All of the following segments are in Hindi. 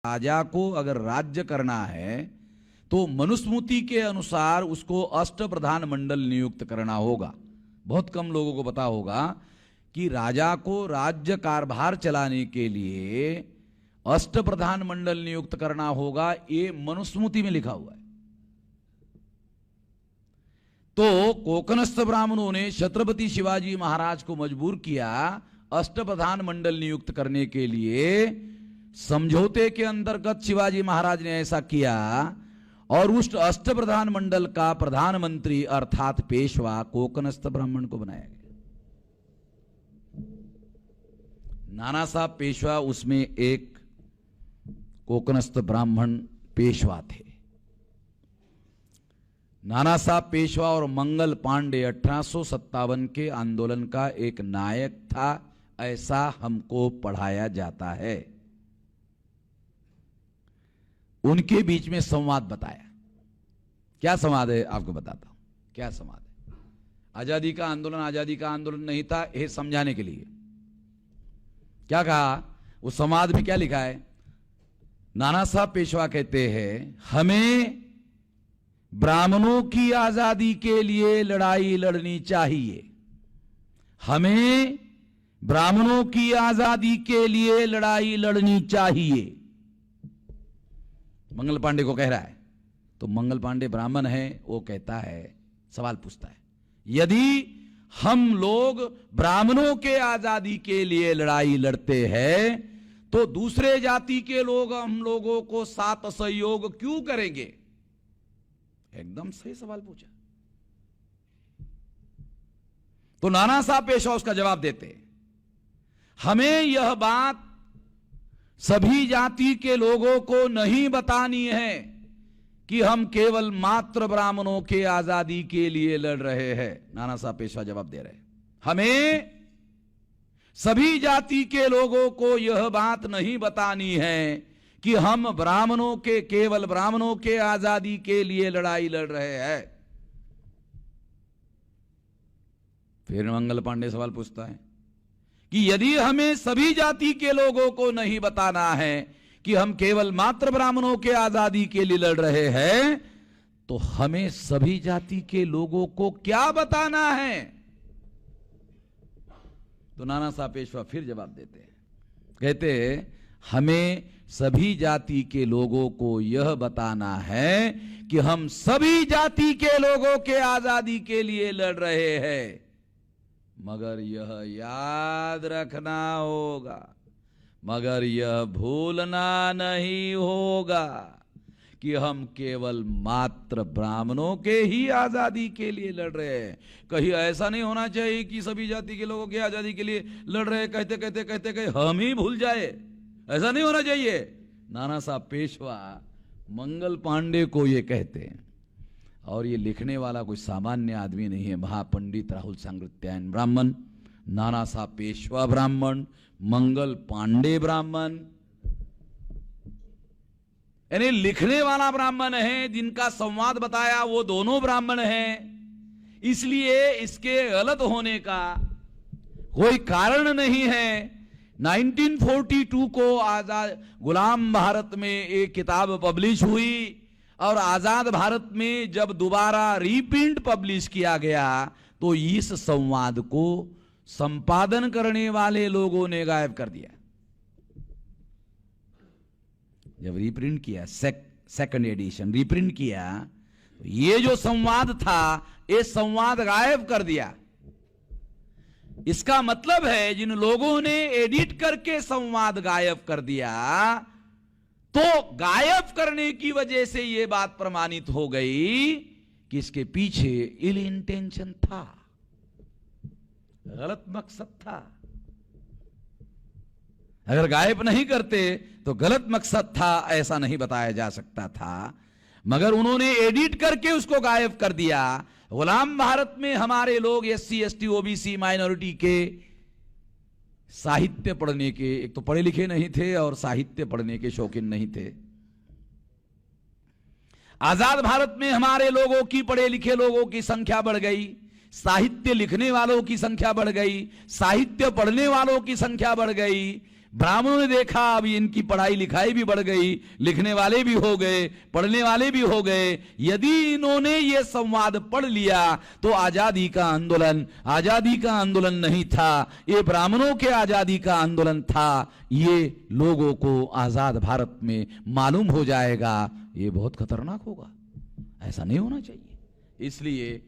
राजा को अगर राज्य करना है तो मनुस्मृति के अनुसार उसको अष्टप्रधान मंडल नियुक्त करना होगा। बहुत कम लोगों को पता होगा कि राजा को राज्य कारभार चलाने के लिए अष्टप्रधान मंडल नियुक्त करना होगा, ये मनुस्मृति में लिखा हुआ है। तो कोकणस्थ ब्राह्मणों ने छत्रपति शिवाजी महाराज को मजबूर किया अष्टप्रधान मंडल नियुक्त करने के लिए। समझौते के अंतर्गत शिवाजी महाराज ने ऐसा किया और उस अष्टप्रधान मंडल का प्रधानमंत्री अर्थात पेशवा कोकणस्थ ब्राह्मण को बनाया गया। नाना साहब पेशवा उसमें एक कोकणस्थ ब्राह्मण पेशवा थे। नाना साहब पेशवा और मंगल पांडे 1857 के आंदोलन का एक नायक था, ऐसा हमको पढ़ाया जाता है। उनके बीच में संवाद बताया। क्या संवाद है आपको बताता हूं। क्या संवाद है? आजादी का आंदोलन नहीं था, ये समझाने के लिए क्या कहा उस संवाद में, क्या लिखा है? नाना साहब पेशवा कहते हैं हमें ब्राह्मणों की आजादी के लिए लड़ाई लड़नी चाहिए, हमें ब्राह्मणों की आजादी के लिए लड़ाई लड़नी चाहिए। मंगल पांडे को कह रहा है। तो मंगल पांडे ब्राह्मण है, वो कहता है, सवाल पूछता है, यदि हम लोग ब्राह्मणों के आजादी के लिए लड़ाई लड़ते हैं तो दूसरे जाति के लोग हम लोगों को साथ सहयोग क्यों करेंगे? एकदम सही सवाल पूछा। तो नाना साहब पेशवा उसका जवाब देते, हमें यह बात सभी जाति के लोगों को नहीं बतानी है कि हम केवल मात्र ब्राह्मणों के आजादी के लिए लड़ रहे हैं। नाना साहब पेशवा जवाब दे रहे, हमें सभी जाति के लोगों को यह बात नहीं बतानी है कि हम केवल ब्राह्मणों के आजादी के लिए लड़ाई लड़ रहे हैं। फिर मंगल पांडे सवाल पूछता है कि यदि हमें सभी जाति के लोगों को नहीं बताना है कि हम केवल मात्र ब्राह्मणों के आजादी के लिए लड़ रहे हैं तो हमें सभी जाति के लोगों को क्या बताना है? तो नाना साहब पेशवा फिर जवाब देते हैं, कहते हमें सभी जाति के लोगों को यह बताना है कि हम सभी जाति के लोगों के आजादी के लिए लड़ रहे हैं, मगर यह याद रखना होगा, मगर यह भूलना नहीं होगा कि हम केवल मात्र ब्राह्मणों के ही आजादी के लिए लड़ रहे हैं। कहीं ऐसा नहीं होना चाहिए कि सभी जाति के लोगों की आजादी के लिए लड़ रहे कहते कहते हम ही भूल जाए, ऐसा नहीं होना चाहिए। नाना साहब पेशवा मंगल पांडे को ये कहते हैं, और ये लिखने वाला कोई सामान्य आदमी नहीं है, महापंडित राहुल सांकृत्यायन ब्राह्मण, नाना साहब पेशवा ब्राह्मण, मंगल पांडे ब्राह्मण, यानी लिखने वाला ब्राह्मण है, जिनका संवाद बताया वो दोनों ब्राह्मण हैं। इसलिए इसके गलत होने का कोई कारण नहीं है। 1942 को आजाद गुलाम भारत में एक किताब पब्लिश हुई और आजाद भारत में जब दोबारा रीप्रिंट पब्लिश किया गया तो इस संवाद को संपादन करने वाले लोगों ने गायब कर दिया। जब रीप्रिंट किया, सेकंड एडिशन रीप्रिंट किया, तो ये जो संवाद था ये संवाद गायब कर दिया। इसका मतलब है जिन लोगों ने एडिट करके संवाद गायब कर दिया, तो गायब करने की वजह से यह बात प्रमाणित हो गई कि इसके पीछे इल इंटेंशन था, गलत मकसद था। अगर गायब नहीं करते तो गलत मकसद था, ऐसा नहीं बताया जा सकता था, मगर उन्होंने एडिट करके उसको गायब कर दिया। गुलाम भारत में हमारे लोग SC ST OBC माइनॉरिटी के साहित्य पढ़ने के, एक तो पढ़े लिखे नहीं थे और साहित्य पढ़ने के शौकीन नहीं थे। आजाद भारत में हमारे लोगों की, पढ़े लिखे लोगों की संख्या बढ़ गई, साहित्य लिखने वालों की संख्या बढ़ गई, साहित्य पढ़ने वालों की संख्या बढ़ गई, ब्राह्मणों ने देखा अब इनकी पढ़ाई लिखाई भी बढ़ गई, लिखने वाले भी हो गए, पढ़ने वाले भी हो गए। यदि इन्होंने ये संवाद पढ़ लिया तो आजादी का आंदोलन नहीं था, ये ब्राह्मणों के आजादी का आंदोलन था। ये लोगों को आजाद भारत में मालूम हो जाएगा, ये बहुत खतरनाक होगा, ऐसा नहीं होना चाहिए। इसलिए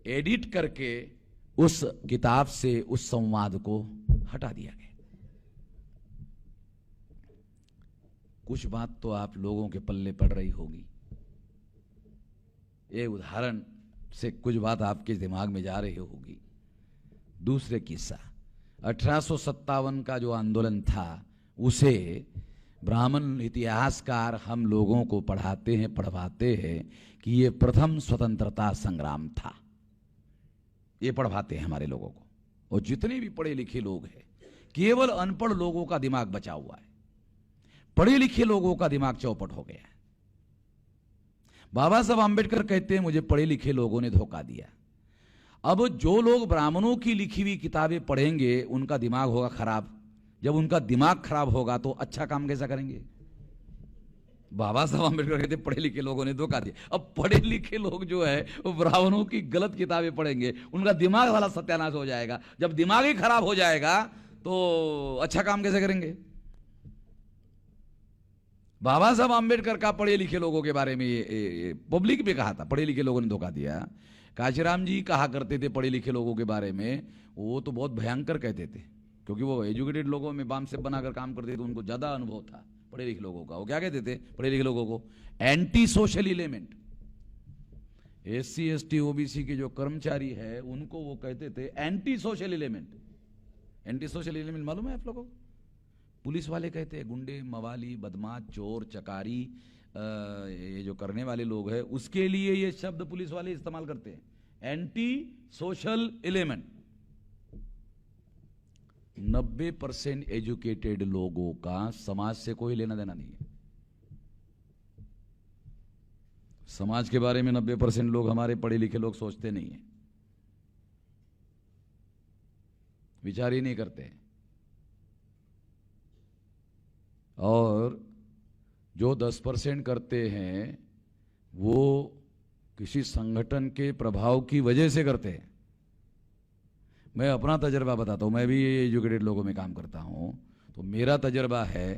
एडिट करके उस किताब से उस संवाद को हटा दिया गया। कुछ बात तो आप लोगों के पल्ले पड़ रही होगी, ये उदाहरण से कुछ बात आपके दिमाग में जा रही होगी। दूसरे किस्सा 1857 का जो आंदोलन था, उसे ब्राह्मण इतिहासकार हम लोगों को पढ़वाते हैं कि ये प्रथम स्वतंत्रता संग्राम था। ये पढ़वाते हैं हमारे लोगों को। और जितने भी पढ़े लिखे लोग हैं, केवल अनपढ़ लोगों का दिमाग बचा हुआ है, पढ़े लिखे लोगों का दिमाग चौपट हो गया है। बाबा साहब आंबेडकर कहते हैं मुझे पढ़े लिखे लोगों ने धोखा दिया। अब जो लोग ब्राह्मणों की लिखी हुई किताबें पढ़ेंगे उनका दिमाग होगा खराब। जब उनका दिमाग खराब होगा तो अच्छा काम कैसा करेंगे? बाबा साहब आंबेडकर कहते पढ़े लिखे लोगों ने धोखा दिया। अब पढ़े लिखे लोग जो है वो ब्राह्मणों की गलत किताबें पढ़ेंगे, उनका दिमाग वाला सत्यानाश हो जाएगा। जब दिमाग ही खराब हो जाएगा तो अच्छा काम कैसे करेंगे? बाबा साहब आंबेडकर का पढ़े लिखे लोगों के बारे में ये पब्लिक भी कहा था, पढ़े लिखे लोगों ने धोखा दिया। काशीराम जी कहा करते थे पढ़े लिखे लोगों के बारे में, वो तो बहुत भयंकर कहते थे, क्योंकि वो एजुकेटेड लोगों में बाम से बनाकर काम करते थे, उनको ज्यादा अनुभव था पढ़े लिखे लोगों का। वो क्या कहते थे पढ़े लिखे लोगों को? Anti social element. SC ST OBC के जो कर्मचारी है उनको वो कहते थे anti social element. Anti social element मालूम है आप लोगों को? पुलिस वाले कहते हैं गुंडे, मवाली, बदमाश, चोर, चकारी, ये जो करने वाले लोग हैं उसके लिए ये शब्द पुलिस वाले इस्तेमाल करते हैं, एंटी सोशल एलिमेंट। 90% एजुकेटेड लोगों का समाज से कोई लेना देना नहीं है। समाज के बारे में 90% लोग, हमारे पढ़े लिखे लोग, सोचते नहीं है, विचार ही नहीं करते हैं। और जो 10% करते हैं वो किसी संगठन के प्रभाव की वजह से करते हैं। मैं अपना तजर्बा बताता हूँ, मैं भी एजुकेटेड लोगों में काम करता हूँ, तो मेरा तजर्बा है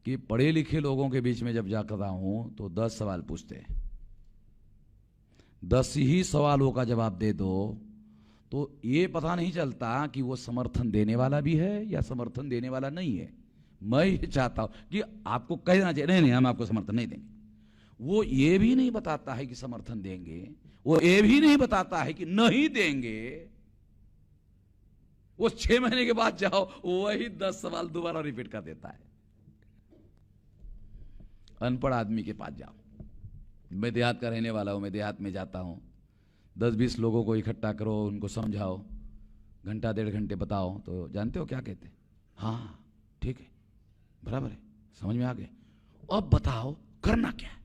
कि पढ़े लिखे लोगों के बीच में जब जाता हूँ तो 10 सवाल पूछते हैं। 10 ही सवालों का जवाब दे दो तो ये पता नहीं चलता कि वो समर्थन देने वाला भी है या समर्थन देने वाला नहीं है। मैं ये चाहता हूं कि आपको कहना चाहिए नहीं हम आपको समर्थन नहीं देंगे। वो ये भी नहीं बताता है कि समर्थन देंगे, वो ये भी नहीं बताता है कि नहीं देंगे। वो 6 महीने के बाद जाओ वही 10 सवाल दोबारा रिपीट कर देता है। अनपढ़ आदमी के पास जाओ। मैं देहात का रहने वाला हूं, मैं देहात में जाता हूं, 10-20 लोगों को इकट्ठा करो, उनको समझाओ, घंटा 1.5 घंटे बताओ, तो जानते हो क्या कहते? हाँ ठीक है, बराबर है, समझ में आ गए, अब बताओ करना क्या है।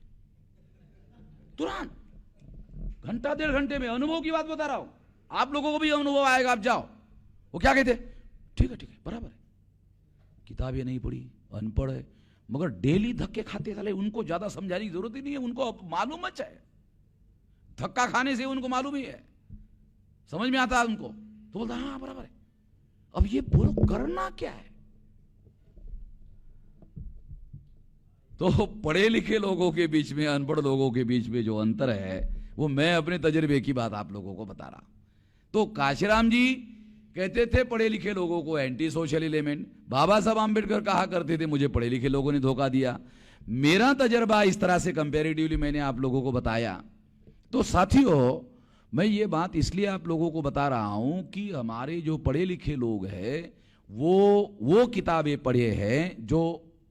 तुरंत घंटा 1.5 घंटे में अनुभव की बात बता रहा हूं, आप लोगों को भी अनुभव आएगा। आप जाओ, वो क्या कहते? ठीक है बराबर है, किताबें नहीं पढ़ी, अनपढ़ है, मगर डेली धक्के खाते साले, उनको ज्यादा समझाने की जरूरत ही नहीं है, उनको मालूम है। धक्का खाने से उनको मालूम ही है, समझ में आता है उनको, तो बोलता हाँ बराबर है। अब ये बोलो करना क्या है? तो पढ़े लिखे लोगों के बीच में अनपढ़ लोगों के बीच में जो अंतर है वो मैं अपने तजर्बे की बात आप लोगों को बता रहा। तो काशीराम जी कहते थे पढ़े लिखे लोगों को एंटी सोशल एलिमेंट। बाबा साहब आंबेडकर कहा करते थे मुझे पढ़े लिखे लोगों ने धोखा दिया। मेरा तजर्बा इस तरह से कंपैरेटिवली मैंने आप लोगों को बताया। तो साथियों, मैं ये बात इसलिए आप लोगों को बता रहा हूं कि हमारे जो पढ़े लिखे लोग हैं वो किताबें पढ़े हैं जो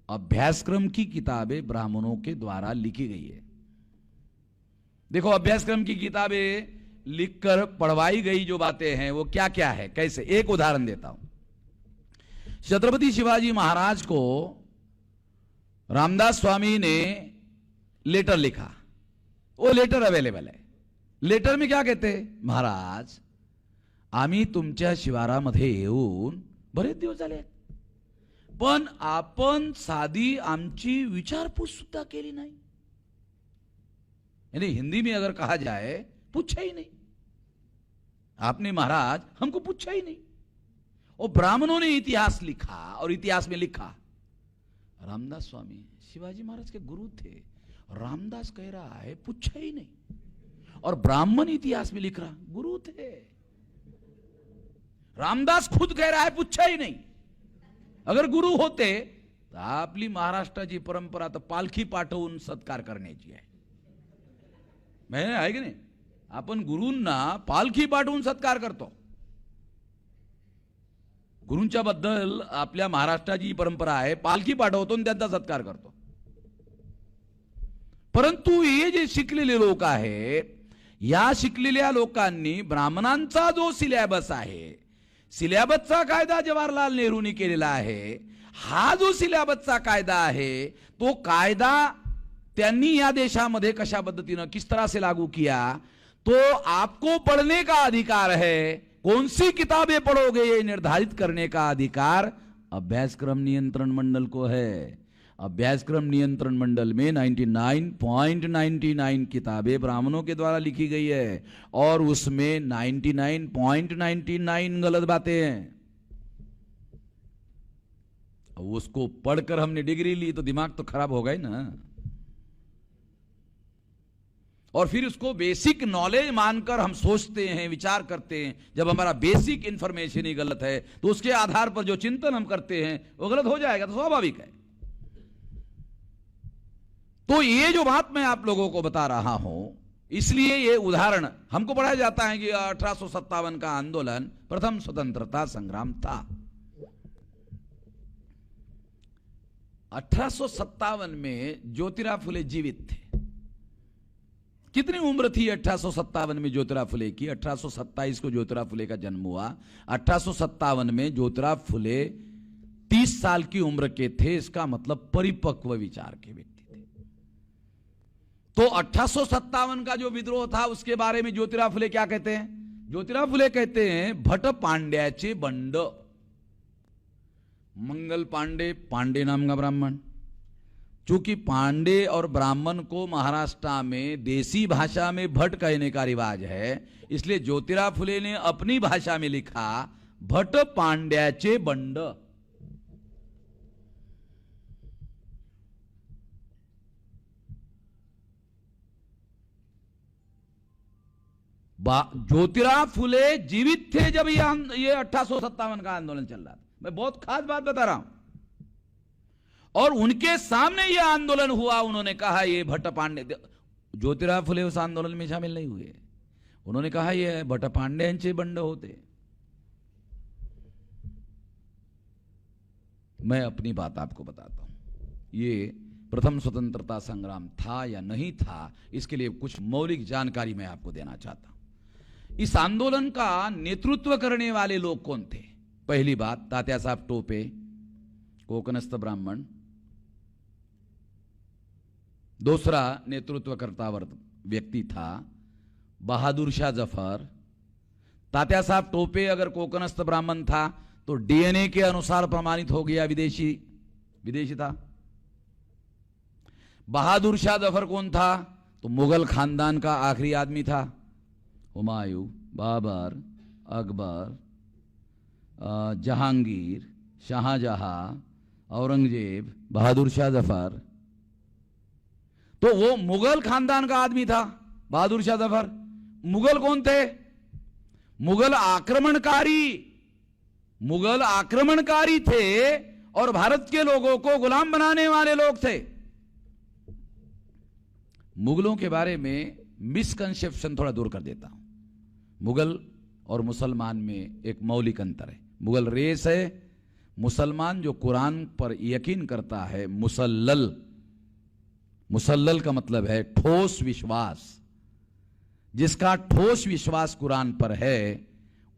अभ्यासक्रम की किताबें ब्राह्मणों के द्वारा लिखी गई है। देखो, अभ्यासक्रम की किताबें लिखकर पढ़वाई गई जो बातें हैं वो क्या क्या है, कैसे, एक उदाहरण देता हूं। छत्रपति शिवाजी महाराज को रामदास स्वामी ने लेटर लिखा, वो लेटर अवेलेबल है। लेटर में क्या कहते हैं? महाराज, आम्ही तुमच्या शिवारामध्ये येऊन बरेच दिवस झाले, पण आपण साधी आमची विचारपूस सुद्धा केली नाही. यानी हिंदी में अगर कहा जाए, पूछा ही नहीं आपने महाराज, हमको पूछा ही नहीं. और ब्राह्मणों ने इतिहास लिखा और इतिहास में लिखा, रामदास स्वामी शिवाजी महाराज के गुरु थे, रामदास कह रहा है पूछा ही नहीं, और ब्राह्मण इतिहास में लिख रहा गुरु थे. रामदास खुद कह रहा है पूछा ही नहीं. अगर गुरु होते तर आपली महाराष्ट्राची परंपरा तर पालखी पाठवून सत्कार करण्याची आहे. आहे की नाही? आपण गुरूंना पालखी पाठवून सत्कार करतो. गुरूंच्या बद्दल आपल्या महाराष्ट्राची परंपरा आहे, पालखी पाठवतो आणि त्यांचा सत्कार करतो. परंतु हे जे शिकलेले लोक आहेत, या शिकलेल्या लोकांनी ब्राह्मणांचा जो सिलेबस आहे, सिलेबसचा कायदा जवाहरलाल नेहरूंनी केलेला आहे. हा जो सिलेबसचा कायदा आहे, तो कायदा त्यांनी या देशामध्ये कशा पद्धतीने किस तरह से लागू किया, तो आपको पढ़ने का अधिकार है. कौन सी किताबें पढ़ोगे ये निर्धारित करने का अधिकार अभ्यासक्रम नियंत्रण मंडल को है. अभ्यासक्रम नियंत्रण मंडल में 99.99 किताबें ब्राह्मणों के द्वारा लिखी गई है और उसमें 99.99 गलत बातें हैं. उसको पढ़कर हमने डिग्री ली तो दिमाग तो खराब हो गई ना. और फिर उसको बेसिक नॉलेज मानकर हम सोचते हैं, विचार करते हैं. जब हमारा बेसिक इंफॉर्मेशन ही गलत है तो उसके आधार पर जो चिंतन हम करते हैं वो गलत हो जाएगा, तो स्वाभाविक है. तो ये जो बात मैं आप लोगों को बता रहा हूं, इसलिए ये उदाहरण हमको पढ़ाया जाता है कि 1857 का आंदोलन प्रथम स्वतंत्रता संग्राम था. 1857 में ज्योतिराव फुले जीवित थे. कितनी उम्र थी 1857 में ज्योतिराव फुले की? 1827 को ज्योतिराव फुले का जन्म हुआ. 1857 में ज्योतिराव फुले 30 साल की उम्र के थे. इसका मतलब परिपक्व विचार के व्यक्ति थे. तो 1857 का जो विद्रोह था उसके बारे में ज्योतिराव फुले क्या कहते हैं? ज्योतिराव फुले कहते हैं भट पांड्याचे बंड. मंगल पांडे, पांडे नाम का ब्राह्मण. चूंकि पांडे और ब्राह्मण को महाराष्ट्र में देसी भाषा में भट कहने का रिवाज है, इसलिए ज्योतिराव फुले ने अपनी भाषा में लिखा भट पांड्याचे बंड. ज्योतिराव फुले जीवित थे जब ये 1857 का आंदोलन चल रहा था. मैं बहुत खास बात बता रहा हूं. और उनके सामने ये आंदोलन हुआ. उन्होंने कहा ये भट्ट पांडे, ज्योतिराव फुले उस आंदोलन में शामिल नहीं हुए. उन्होंने कहा ये भट्ट पांड्यांचे बंड होते. मैं अपनी बात आपको बताता हूं. ये प्रथम स्वतंत्रता संग्राम था या नहीं था, इसके लिए कुछ मौलिक जानकारी मैं आपको देना चाहता हूं. इस आंदोलन का नेतृत्व करने वाले लोग कौन थे? पहली बात, तात्यासाहेब टोपे, कोकणस्थ ब्राह्मण. दूसरा नेतृत्वकर्ता व्यक्ति था बहादुर शाह जफर. तात्यासाहेब टोपे अगर कोकणस्थ ब्राह्मण था तो डीएनए के अनुसार प्रमाणित हो गया विदेशी था. बहादुर शाह जफर कौन था? तो मुगल खानदान का आखिरी आदमी था. हुमायूं, बाबर, अकबर, जहांगीर, शाहजहां, औरंगजेब, बहादुर शाह जफर. तो वो मुगल खानदान का आदमी था बहादुर शाह जफर. मुगल कौन थे? मुगल आक्रमणकारी थे और भारत के लोगों को गुलाम बनाने वाले लोग थे. मुगलों के बारे में मिसकंसेप्शन थोड़ा दूर कर देता हूं. मुगल और मुसलमान में एक मौलिक अंतर है. मुगल रेस है, मुसलमान जो कुरान पर यकीन करता है. मुसल्लल का मतलब है ठोस विश्वास. जिसका ठोस विश्वास कुरान पर है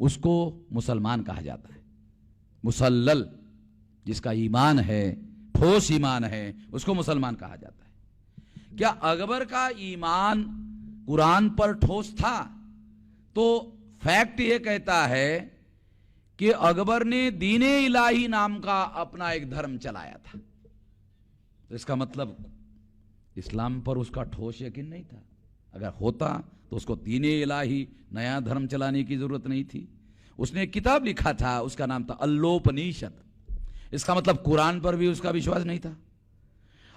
उसको मुसलमान कहा जाता है. मुसल्लल जिसका ईमान है, ठोस ईमान है, उसको मुसलमान कहा जाता है. क्या अकबर का ईमान कुरान पर ठोस था? तो फैक्ट यह कहता है कि अकबर ने दीने इलाही नाम का अपना एक धर्म चलाया था। तो इसका मतलब इस्लाम पर उसका ठोस यकीन नहीं था। अगर होता तो उसको दीने इलाही नया धर्म चलाने की जरूरत नहीं थी। उसने एक किताब लिखा था, उसका नाम था अल्लोपनिषद। इसका मतलब कुरान पर भी उसका विश्वास नहीं था।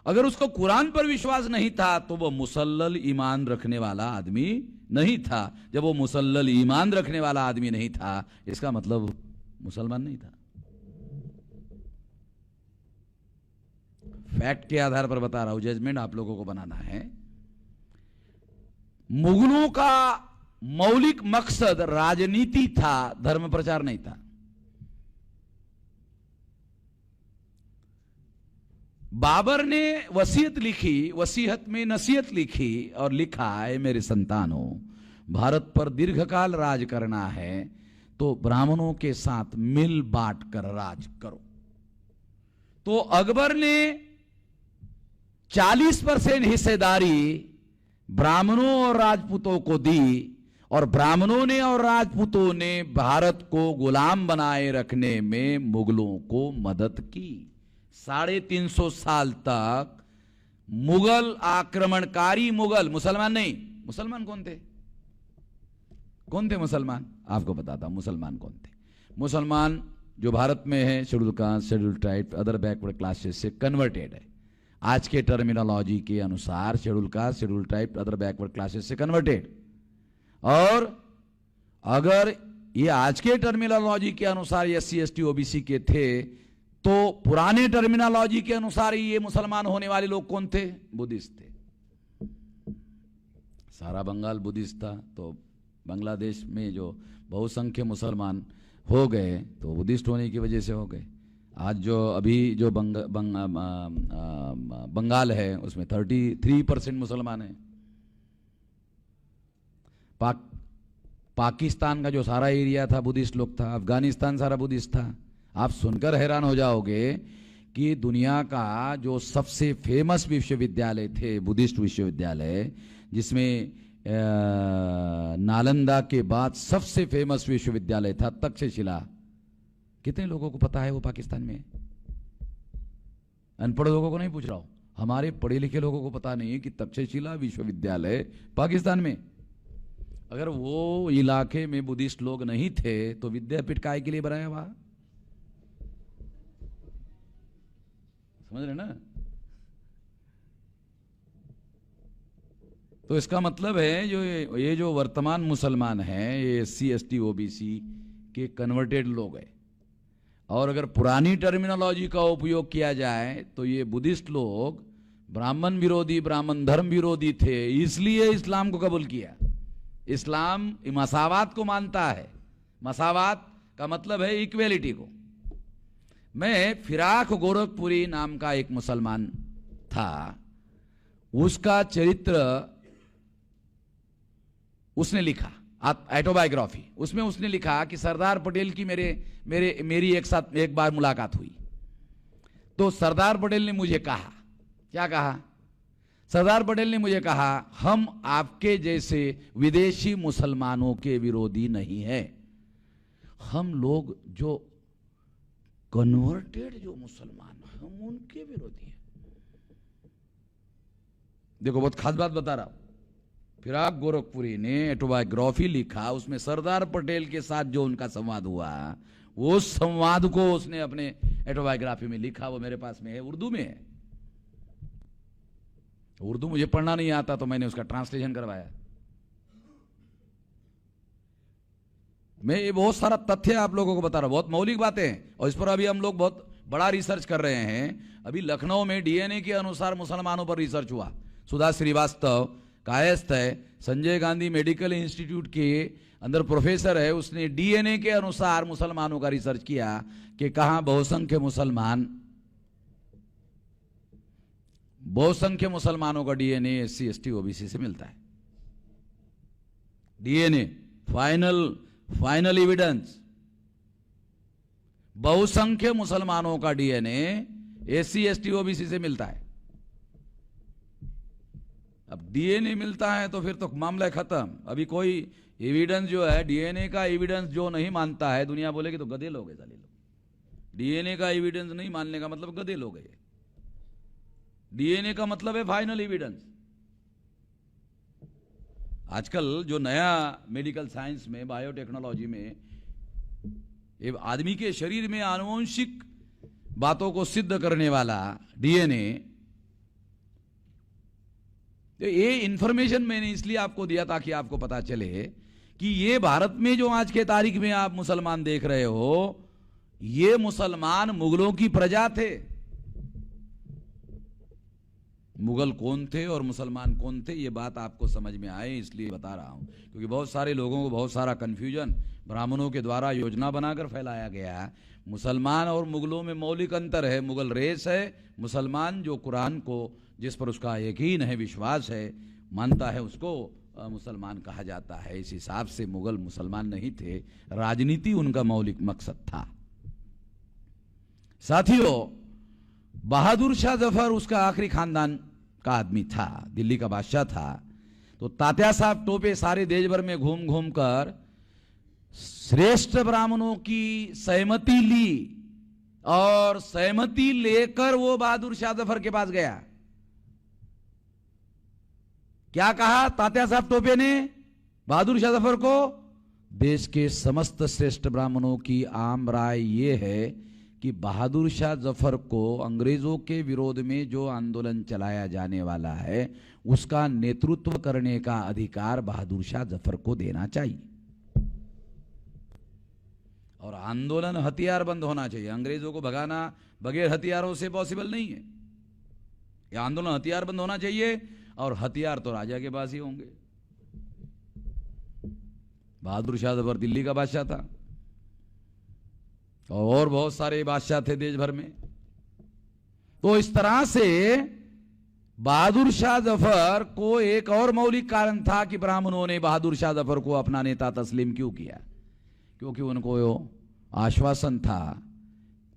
अगर उसको कुरान पर विश्वास नहीं था तो वो मुसल्सल ईमान रखने वाला आदमी नहीं था। जब वो मुसल्सल ईमान रखने वाला आदमी नहीं था, इसका मतलब मुसलमान नहीं था। फैक्ट के आधार पर बता रहा हूं, जजमेंट आप लोगों को बनाना है। मुगलों का मौलिक मकसद राजनीति था, धर्म प्रचार नहीं था। बाबर ने वसीयत लिखी, वसीयत में नसीहत लिखी और लिखा है, मेरे संतानों, भारत पर दीर्घकाल राज करना है तो ब्राह्मणों के साथ मिल बांट कर राज करो। तो अकबर ने 40% हिस्सेदारी ब्राह्मणों और राजपूतों को दी और ब्राह्मणों ने और राजपूतों ने भारत को गुलाम बनाए रखने में मुगलों को मदद की। 350 साल तक मुगल आक्रमणकारी, मुगल, मुसलमान नहीं। मुसलमान कौन थे? कौन थे मुसलमान? आपको बताता हूं मुसलमान कौन थे। मुसलमान जो भारत में है, schedule caste, schedule tribe, other backward classes से कन्वर्टेड है। आज के टर्मिनोलॉजी के अनुसार schedule caste, schedule tribe, other backward classes से कन्वर्टेड। और अगर ये आज के टर्मिनोलॉजी के अनुसार SC ST OBC के थे, तो पुराने टर्मिनोलॉजी के अनुसार ये मुसलमान होने वाले लोग कौन थे? बुद्धिस्ट थे। सारा बंगाल बुद्धिस्ट था, तो बांग्लादेश में जो बहुसंख्य मुसलमान हो गए तो बुद्धिस्ट होने की वजह से हो गए। आज जो अभी जो बंगाल है उसमें 33% मुसलमान है। पाकिस्तान का जो सारा एरिया था बुद्धिस्ट लोग था। अफगानिस्तान सारा बुद्धिस्ट था। आप सुनकर हैरान हो जाओगे कि दुनिया का जो सबसे फेमस विश्वविद्यालय थे, बुद्धिस्ट विश्वविद्यालय, जिसमें नालंदा के बाद सबसे फेमस विश्वविद्यालय था तक्षशिला, कितने लोगों को पता है वो पाकिस्तान में? अनपढ़ लोगों को नहीं पूछ रहा हूं, हमारे पढ़े लिखे लोगों को पता नहीं है कि तक्षशिला विश्वविद्यालय पाकिस्तान में। अगर वो इलाके में बुद्धिस्ट लोग नहीं थे तो विद्यापीठ काय के लिए बनाया वहां? समझ रहे ना? तो इसका मतलब है ये जो वर्तमान मुसलमान हैं, ये SC ST OBC के कन्वर्टेड लोग हैं। और अगर पुरानी टर्मिनोलॉजी का उपयोग किया जाए तो ये बुद्धिस्ट लोग ब्राह्मण विरोधी, ब्राह्मण धर्म विरोधी थे, इसलिए इस्लाम को कबूल किया। इस्लाम मसावात को मानता है। मसावात का मतलब है इक्वेलिटी को। मैं फिराक गोरखपुरी नाम का एक मुसलमान था, उसका चरित्र उसने लिखा, ऑटोबायोग्राफी। उसमें उसने लिखा कि सरदार पटेल की मेरी एक बार मुलाकात हुई। तो सरदार पटेल ने मुझे कहा, क्या कहा? सरदार पटेल ने मुझे कहा, हम आपके जैसे विदेशी मुसलमानों के विरोधी नहीं हैं, हम लोग जो कन्वर्टेड जो मुसलमान हम उनके विरोधी हैं। देखो, बहुत खास बात बता रहा हूं। फिराक गोरखपुरी ने ऑटोबायोग्राफी लिखा, उसमें सरदार पटेल के साथ जो उनका संवाद हुआ, वो संवाद को उसने अपने ऑटोबायोग्राफी में लिखा। वो मेरे पास में है, उर्दू में है। उर्दू मुझे पढ़ना नहीं आता तो मैंने उसका ट्रांसलेशन करवाया। मैं ये बहुत सारा तथ्य आप लोगों को बता रहा हूं, बहुत मौलिक बातें हैं, और इस पर अभी हम लोग बहुत बड़ा रिसर्च कर रहे हैं। अभी लखनऊ में DNA के अनुसार मुसलमानों पर रिसर्च हुआ। सुधा श्रीवास्तव कायस्थ है, संजय गांधी मेडिकल इंस्टीट्यूट के अंदर प्रोफेसर है, उसने DNA के अनुसार मुसलमानों का रिसर्च किया कि कहां बहुसंख्य मुसलमानों का DNA SC ST OBC से मिलता है। DNA फाइनल एविडेंस, बहुसंख्य मुसलमानों का DNA SC ST OBC से मिलता है। अब डीएनए मिलता है तो फिर तो मामला खत्म। अभी कोई एविडेंस जो है, डीएनए का एविडेंस जो नहीं मानता है, दुनिया बोलेगी तो गधे लोग है साले लोग। डीएनए का एविडेंस नहीं मानने का मतलब गधे लोग है। डीएनए का मतलब है फाइनल एविडेंस। आजकल जो नया मेडिकल साइंस में, बायोटेक्नोलॉजी में, ये आदमी के शरीर में आनुवंशिक बातों को सिद्ध करने वाला डीएनए, तो ये इंफॉर्मेशन मैंने इसलिए आपको दिया ताकि आपको पता चले कि ये भारत में जो आज के तारीख में आप मुसलमान देख रहे हो, ये मुसलमान मुगलों की प्रजा थे। मुगल कौन थे और मुसलमान कौन थे, ये बात आपको समझ में आए इसलिए बता रहा हूं, क्योंकि बहुत सारे लोगों को बहुत सारा कंफ्यूजन ब्राह्मणों के द्वारा योजना बनाकर फैलाया गया है। मुसलमान और मुगलों में मौलिक अंतर है। मुगल रेस है, मुसलमान जो कुरान को, जिस पर उसका यकीन है, विश्वास है, मानता है, उसको मुसलमान कहा जाता है। इस हिसाब से मुगल मुसलमान नहीं थे, राजनीति उनका मौलिक मकसद था। साथियों, बहादुर शाह जफर उसका आखिरी खानदान का आदमी था, दिल्ली का बादशाह था। तो तात्या साहब टोपे सारे देश भर में घूम घूम कर श्रेष्ठ ब्राह्मणों की सहमति ली और सहमति लेकर वो बहादुर शाह जफर के पास गया। क्या कहा तात्या साहब टोपे ने बहादुर शाह जफर को? देश के समस्त श्रेष्ठ ब्राह्मणों की आम राय ये है कि बहादुर शाह जफर को अंग्रेजों के विरोध में जो आंदोलन चलाया जाने वाला है उसका नेतृत्व करने का अधिकार बहादुर शाह जफर को देना चाहिए, और आंदोलन हथियारबंद होना चाहिए। अंग्रेजों को भगाना बगैर हथियारों से पॉसिबल नहीं है। यह आंदोलन हथियारबंद होना चाहिए, और हथियार तो राजा के पास ही होंगे। बहादुर शाह जफर दिल्ली का बादशाह था और बहुत सारे बादशाह थे देश भर में। तो इस तरह से बहादुर शाह जफर को एक और मौलिक कारण था कि ब्राह्मणों ने बहादुर शाह जफर को अपना नेता तस्लीम क्यों किया, क्योंकि उनको आश्वासन था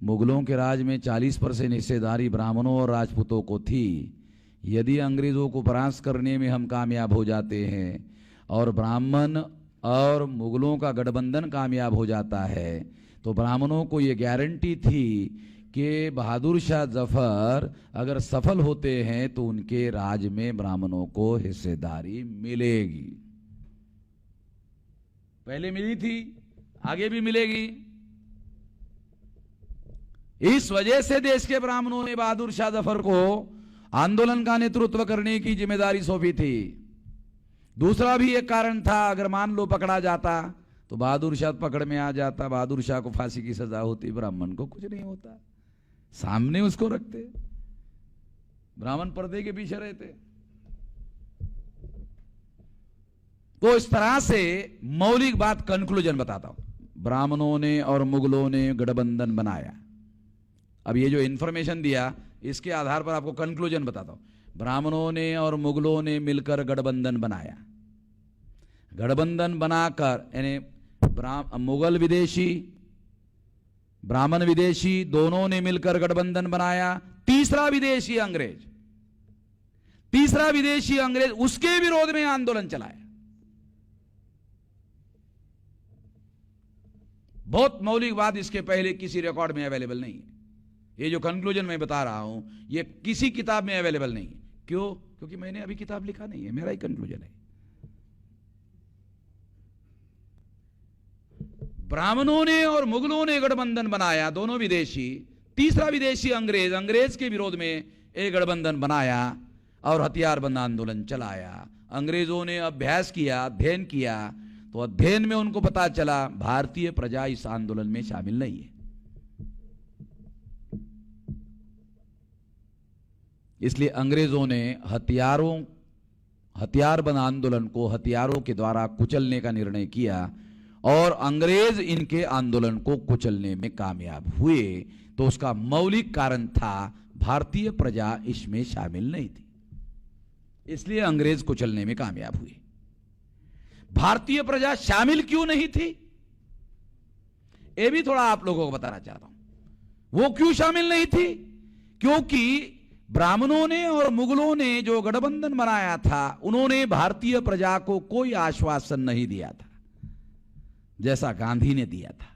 मुगलों के राज में 40% हिस्सेदारी ब्राह्मणों और राजपूतों को थी। यदि अंग्रेजों को परास्त करने में हम कामयाब हो जाते हैं और ब्राह्मण और मुगलों का गठबंधन कामयाब हो जाता है, तो ब्राह्मणों को ये गारंटी थी कि बहादुर शाह जफर अगर सफल होते हैं तो उनके राज में ब्राह्मणों को हिस्सेदारी मिलेगी। पहले मिली थी, आगे भी मिलेगी। इस वजह से देश के ब्राह्मणों ने बहादुर शाह जफर को आंदोलन का नेतृत्व करने की जिम्मेदारी सौंपी थी। दूसरा भी एक कारण था, अगर मान लो पकड़ा जाता तो बहादुर शाह पकड़ में आ जाता, बहादुर शाह को फांसी की सजा होती, ब्राह्मण को कुछ नहीं होता। सामने उसको रखते, ब्राह्मण पर्दे के पीछे रहते। तो इस तरह से मौलिक बात, कंक्लूजन बताता हूं। ब्राह्मणों ने और मुगलों ने गठबंधन बनाया। अब ये जो इंफॉर्मेशन दिया इसके आधार पर आपको कंक्लूजन बताता हूं। ब्राह्मणों ने और मुगलों ने मिलकर गठबंधन बनाया। गठबंधन बनाकर यानी मुगल विदेशी, ब्राह्मण विदेशी दोनों ने मिलकर गठबंधन बनाया। तीसरा विदेशी अंग्रेज उसके विरोध में आंदोलन चलाया। बहुत मौलिक बात, इसके पहले किसी रिकॉर्ड में अवेलेबल नहीं है। ये जो कंक्लूजन मैं बता रहा हूं ये किसी किताब में अवेलेबल नहीं है। क्यों? क्योंकि मैंने अभी किताब लिखा नहीं है, मेरा ही कंक्लूजन है। ब्राह्मणों ने और मुगलों ने गठबंधन बनाया, दोनों विदेशी। तीसरा विदेशी अंग्रेज के विरोध में एक गठबंधन बनाया और हथियारबंद आंदोलन चलाया। अंग्रेजों ने अभ्यास किया, अध्ययन किया, तो अध्ययन में उनको पता चला भारतीय प्रजा इस आंदोलन में शामिल नहीं है। इसलिए अंग्रेजों ने हथियारबंद आंदोलन को हथियारों के द्वारा कुचलने का निर्णय किया और अंग्रेज इनके आंदोलन को कुचलने में कामयाब हुए। तो उसका मौलिक कारण था भारतीय प्रजा इसमें शामिल नहीं थी, इसलिए अंग्रेज कुचलने में कामयाब हुए। भारतीय प्रजा शामिल क्यों नहीं थी, यह भी थोड़ा आप लोगों को बताना चाहता हूं। वो क्यों शामिल नहीं थी? क्योंकि ब्राह्मणों ने और मुगलों ने जो गठबंधन बनाया था, उन्होंने भारतीय प्रजा को कोई आश्वासन नहीं दिया था। जैसा गांधी ने दिया था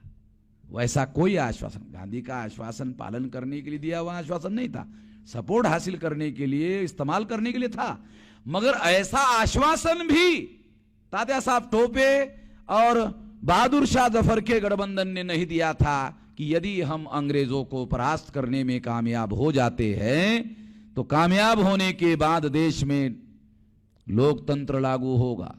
वैसा कोई आश्वासन, गांधी का आश्वासन पालन करने के लिए दिया हुआ आश्वासन नहीं था, सपोर्ट हासिल करने के लिए, इस्तेमाल करने के लिए था। मगर ऐसा आश्वासन भी तात्या साहब टोपे और बहादुर शाह जफर के गठबंधन ने नहीं दिया था कि यदि हम अंग्रेजों को परास्त करने में कामयाब हो जाते हैं तो कामयाब होने के बाद देश में लोकतंत्र लागू होगा,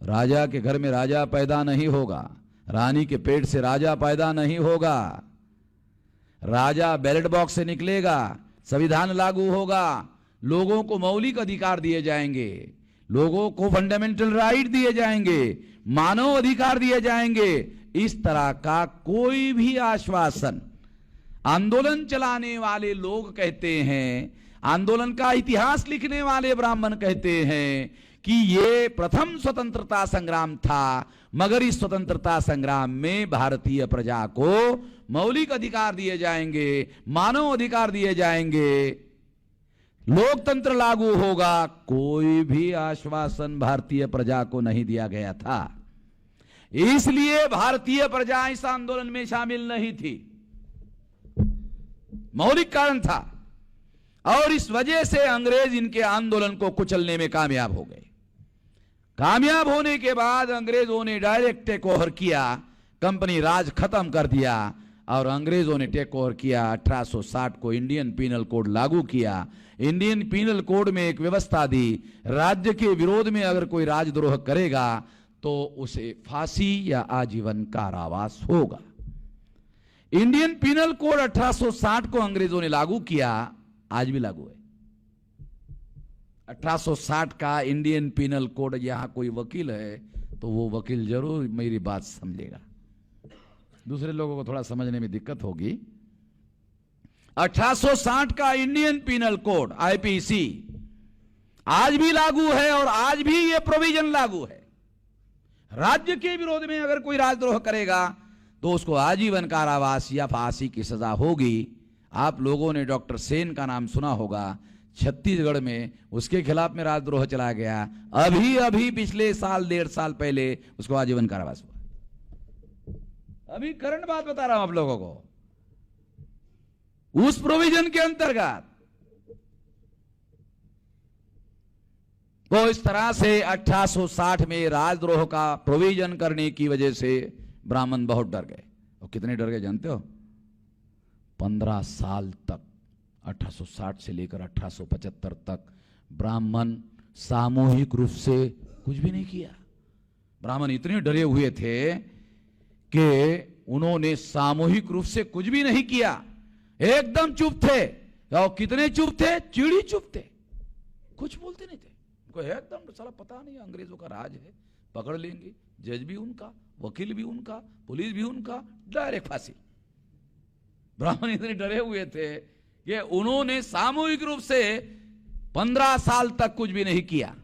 राजा के घर में राजा पैदा नहीं होगा, रानी के पेट से राजा पैदा नहीं होगा, राजा बैलेट बॉक्स से निकलेगा, संविधान लागू होगा, लोगों को मौलिक अधिकार दिए जाएंगे, लोगों को फंडामेंटल राइट दिए जाएंगे, मानव अधिकार दिए जाएंगे। इस तरह का कोई भी आश्वासन आंदोलन चलाने वाले लोग कहते हैं, आंदोलन का इतिहास लिखने वाले ब्राह्मण कहते हैं कि ये प्रथम स्वतंत्रता संग्राम था, मगर इस स्वतंत्रता संग्राम में भारतीय प्रजा को मौलिक अधिकार दिए जाएंगे, मानव अधिकार दिए जाएंगे, लोकतंत्र लागू होगा। कोई भी आश्वासन भारतीय प्रजा को नहीं दिया गया था, इसलिए भारतीय प्रजा इस आंदोलन में शामिल नहीं थी। मौलिक कारण था और इस वजह से अंग्रेज इनके आंदोलन को कुचलने में कामयाब हो गए। कामयाब होने के बाद अंग्रेजों ने डायरेक्ट टेक ओवर किया, कंपनी राज खत्म कर दिया और अंग्रेजों ने टेक ओवर किया। 1860 को इंडियन पीनल कोड लागू किया। इंडियन पीनल कोड में एक व्यवस्था दी, राज्य के विरोध में अगर कोई राजद्रोह करेगा तो उसे फांसी या आजीवन कारावास होगा। इंडियन पीनल कोड 1860 को अंग्रेजों ने लागू किया, आज भी लागू है। 1860 का इंडियन पीनल कोड, यहां कोई वकील है तो वो वकील जरूर मेरी बात समझेगा, दूसरे लोगों को थोड़ा समझने में दिक्कत होगी। 1860 का इंडियन पीनल कोड आईपीसी आज भी लागू है और आज भी ये प्रोविजन लागू है। राज्य के विरोध में अगर कोई राजद्रोह करेगा तो उसको आजीवन कारावास या फांसी की सजा होगी। आप लोगों ने डॉक्टर सेन का नाम सुना होगा, छत्तीसगढ़ में उसके खिलाफ में राजद्रोह चला गया, अभी अभी पिछले साल 1.5 साल पहले उसको आजीवन कारावास हुआ। अभी करंट बात बता रहा हूं आप लोगों को। उस प्रोविजन के अंतर्गत तो इस तरह से 1860 में राजद्रोह का प्रोविजन करने की वजह से ब्राह्मण बहुत डर गए। और कितने डर गए जानते हो? 15 साल तक, 1860 से लेकर 1875 तक ब्राह्मण सामूहिक रूप से कुछ भी नहीं किया। ब्राह्मण इतने डरे हुए थे कि उन्होंने सामूहिक रूप से कुछ भी नहीं किया, एकदम चुप थे। और कितने चुप थे? चिड़ी चुप थे, कुछ बोलते नहीं थे। उनको एकदम साला पता नहीं अंग्रेजों का राज है, पकड़ लेंगे, जज भी उनका, वकील भी उनका, पुलिस भी उनका, डायरेक्ट फांसी। ब्राह्मण इतने डरे हुए थे कि उन्होंने सामूहिक रूप से 15 साल तक कुछ भी नहीं किया।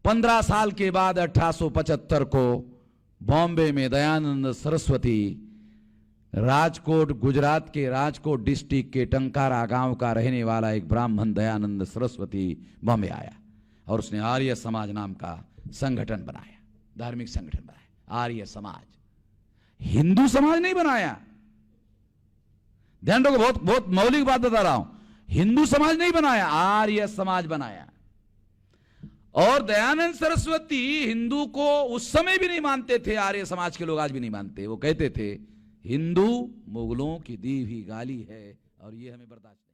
15 साल के बाद 1875 को बॉम्बे में दयानंद सरस्वती, राजकोट, गुजरात के राजकोट डिस्ट्रिक्ट के टंकारा गांव का रहने वाला एक ब्राह्मण दयानंद सरस्वती बॉम्बे आया और उसने आर्य समाज नाम का संगठन बनाया, धार्मिक संगठन बनाया। आर्य समाज, हिंदू समाज नहीं बनाया। ध्यान रखो, बहुत बहुत मौलिक बात बता रहा हूं। हिंदू समाज नहीं बनाया, आर्य समाज बनाया। और दयानंद सरस्वती हिंदू को उस समय भी नहीं मानते थे, आर्य समाज के लोग आज भी नहीं मानते। वो कहते थे हिंदू मुगलों की दी हुई गाली है और ये हमें बर्दाश्त